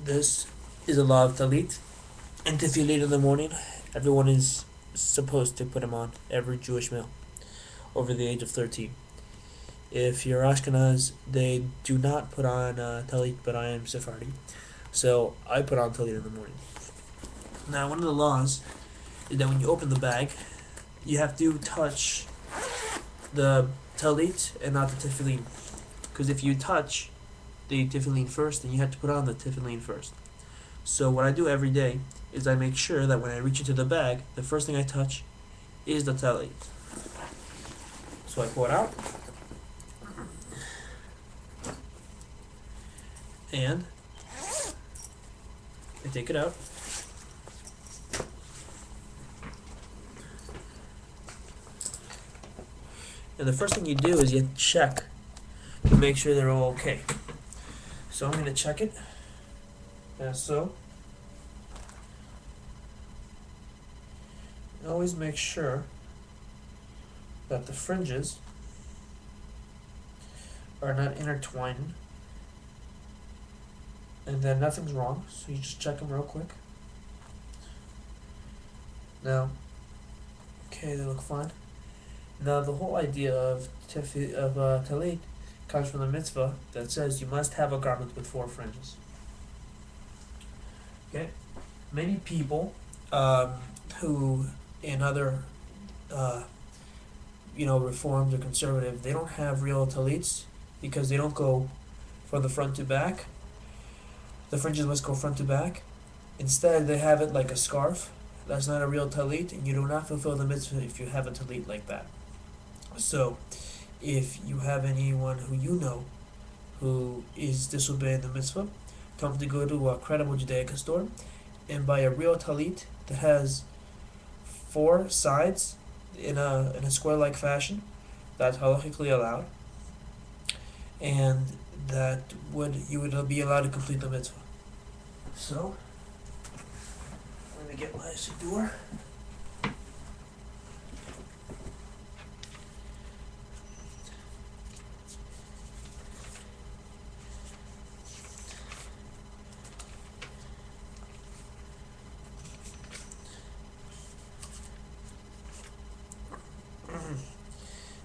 This is a law of talit, and tefillin in the morning. Everyone is supposed to put them on. Every Jewish male over the age of 13. If you're Ashkenaz, they do not put on talit, but I am Sephardi, so I put on talit in the morning. Now, one of the laws is that when you open the bag, you have to touch the talit and not the tefillin, because if you touch the tefillin first, then you have to put on the tefillin first. So what I do every day is I make sure that when I reach into the bag, the first thing I touch is the talit. So I pull it out, and I take it out. And the first thing you do is you check to make sure they're all okay. So I'm going to check it, as so. And always make sure that the fringes are not intertwined, and then nothing's wrong, so you just check them real quick. Now, okay, they look fine. Now, the whole idea of talit comes from the mitzvah that says you must have a garment with 4 fringes. Okay, many people who in other reformed or conservative, they don't have real talits because they don't go from the front to back. The fringes must go front to back. Instead, they have it like a scarf. That's not a real talit, and you do not fulfill the mitzvah if you have a talit like that. So, if you have anyone who you know who is disobeying the mitzvah, tell them to go to a credible Judaica store and buy a real talit that has 4 sides in a square-like fashion. That's halachically allowed, and that you would be allowed to complete the mitzvah. So, let me get my siddur.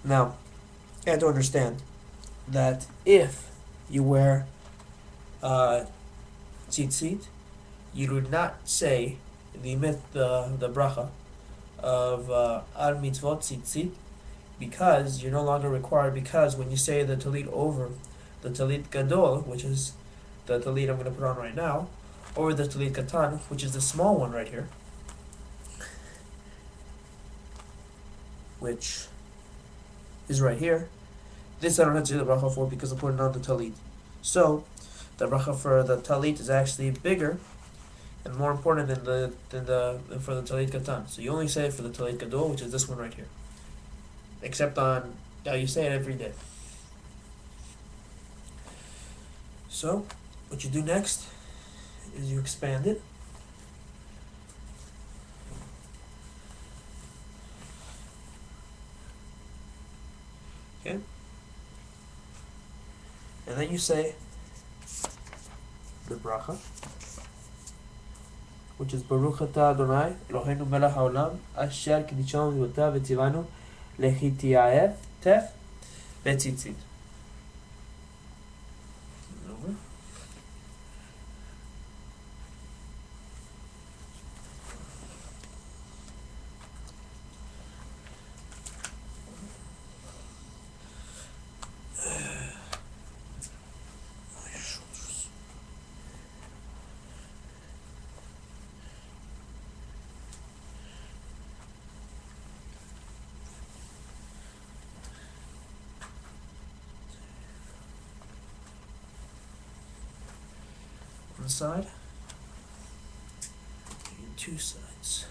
Now, you have to understand that if you wear tzitzit, you do not say the bracha of al mitzvot tzitzit, because you're no longer required, because when you say the talit over the talit gadol, which is the talit I'm going to put on right now, or the talit katan, which is the small one right here, which is right here, this I don't have to do the bracha for because I'm putting on the talit. So the bracha for the talit is actually bigger and more important than for the talit katan. So you only say it for the talit gadol, which is this one right here. Except on you say it every day. So what you do next is you expand it. Okay? And then you say the bracha, which is Baruch atah Adonai Eloheinu melech haolam asher kiddushanu mitzvotav v'tzivanu lechitiaev tef v'tzitzit. Over. One side and 2 sides.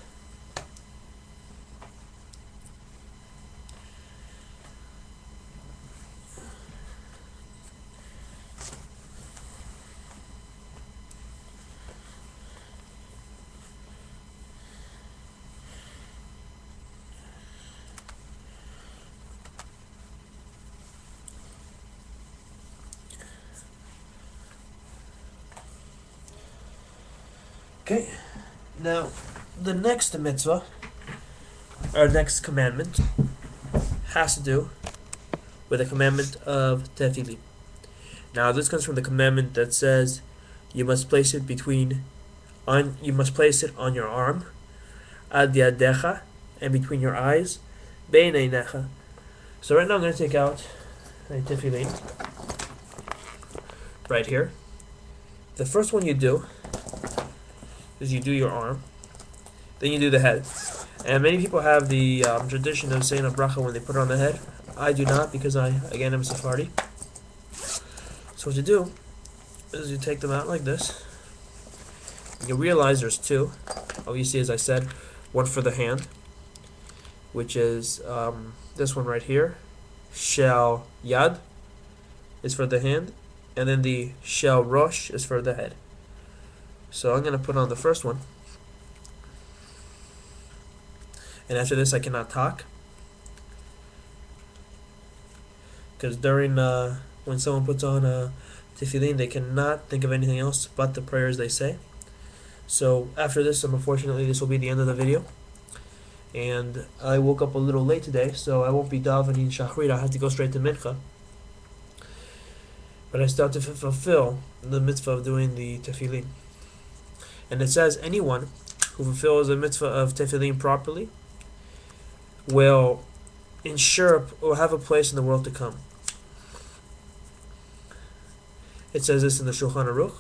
Okay, now the next mitzvah, our next commandment, has to do with the commandment of tefillin. Now this comes from the commandment that says you must place it on your arm, ad yadecha, and between your eyes, bein einecha. So right now I'm going to take out a tefillin right here. The first one you do is you do your arm, then you do the head. And many people have the tradition of saying a bracha when they put it on the head. I do not, because I, again, am Sephardi. So what you do is you take them out like this. You realize there's two. Obviously, as I said, one for the hand, which is this one right here. Shel yad is for the hand, and then the shel rosh is for the head. So I'm going to put on the first one. And after this, I cannot talk. Because during when someone puts on tefillin, they cannot think of anything else but the prayers they say. So after this, unfortunately, this will be the end of the video. And I woke up a little late today, so I won't be davening shachrit. I have to go straight to mincha. But I still have to fulfill the mitzvah of doing the tefillin. And it says anyone who fulfills the mitzvah of tefillin properly will ensure or have a place in the world to come. It says this in the Shulchan Aruch,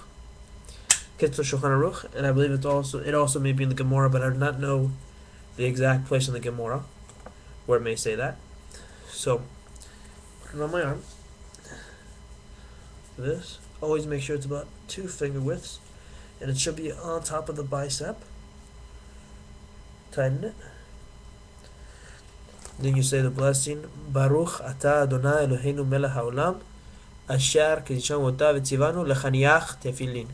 Kitzur Shulchan Aruch, and I believe it also may be in the Gemara, but I do not know the exact place in the Gemara where it may say that. So, put it on my arm. This. Always make sure it's about 2 finger widths, and it should be on top of the bicep. Tighten it. Then you say the blessing, Baruch Ata Adonai Eloheinu Melech Haolam, Asher Kiddushanu Otav Etzivanu Lechaniach Tefillin.